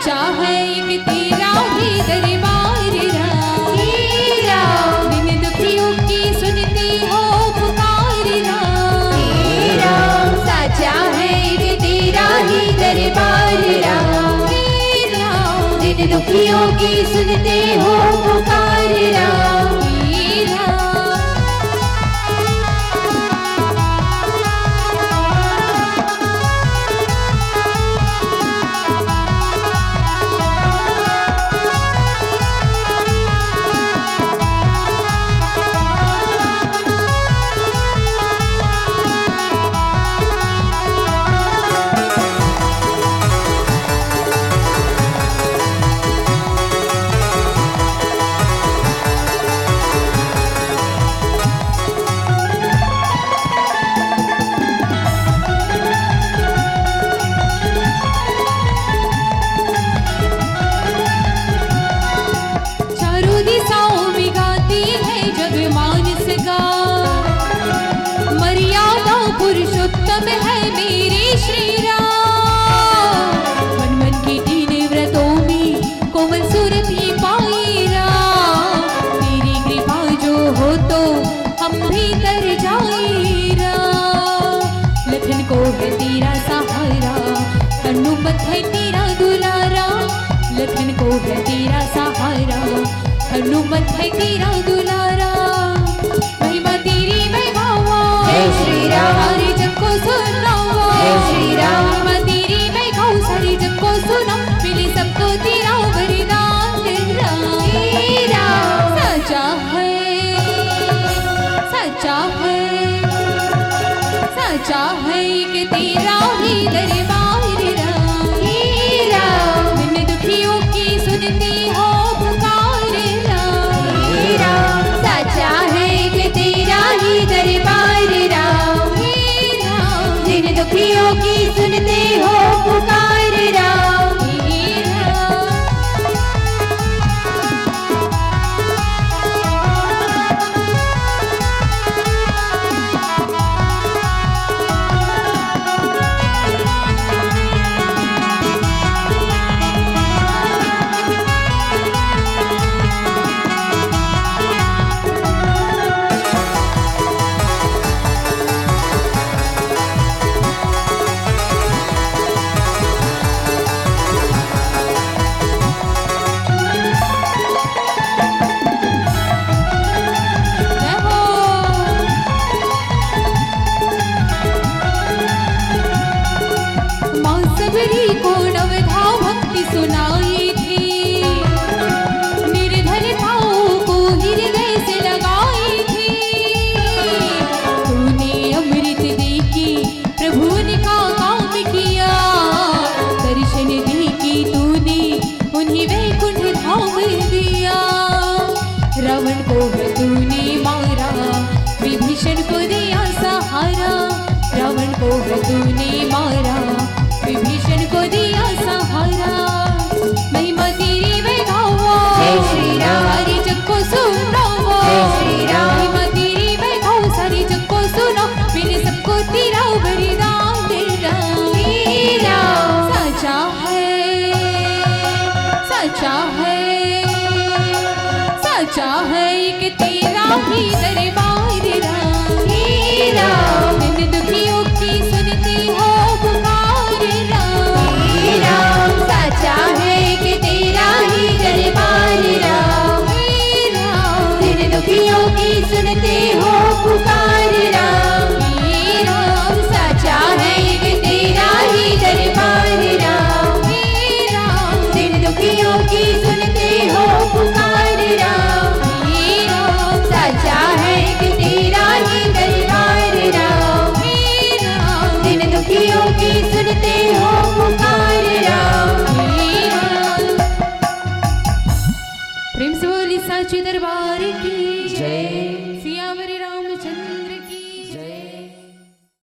सच्चा है कि तेरा ही दरबार राम, दिन दुखियों की सुनती हो पुकार राम, सच्चा है कि तेरा ही दरबार राम, दिन दुखियों की सुनते हो पुकार राम। पुरुषोत्तम है मेरे श्री राम, मन मन की दीन व्रतों में कोमल सूरती पाई राम, तेरी कृपा जो हो तो हम भी तर जाए राम, लखन को है तेरा सहारा, हनुमत है तेरा दुलारा, लखन को है तेरा सहारा, हनुमत है तेरा दुलारा, महिमा तेरी मैं गावा श्री राम, सारे जग को सुनाओ श्री राम, महिमा तेरी मैं गाऊं सारे जग को सुनाओ, मिली सबको तेरा वरदान राम, सच्चा है सच्चा है सच्चा है कि तेरा ही दरबार राम, दिन दुखियों की सुनती हो पुकार राम, सच्चा है कि तेरा ही दरबार राम, दिन दुखियों की सुनते हो पुकार राम। सबरी को नवधा भक्ति सुनाई थी, निर्धनताओं को हृदय से लगाई थी, तूने अमृत देके प्रभु ने का काम किया, दर्शन देके तूने उन्हें वैकुंठ धाम दिया, रावण को तूने मारा, विभीषण को दिया सहारा, रावण को तूने मारा, विभीषण को दिया सहारा, महिमा तेरी मैं गाऊं श्री राम, सारे जग को सुनाओ श्री राम, महिमा तेरी मैं गाऊं सारे जग को सुनाओ, मैंने सबको तेरा वरदान राम, सच्चा है सच्चा है सच्चा है कि तेरा ही दरबार राम, दिन दुखियों की सुनती हो पुकार राम, सच्चा है कि तेरा ही दरबार राम, दिन दुखियों की सुनते हो पुकार राम, सच्चा है कि तेरा ही दरबार राम, दिन दुखियों की सुनते हो पुकार राम, सच्चा है कि तेरा ही दरबार राम, दिन दुखियों की सुनते हो पुकार।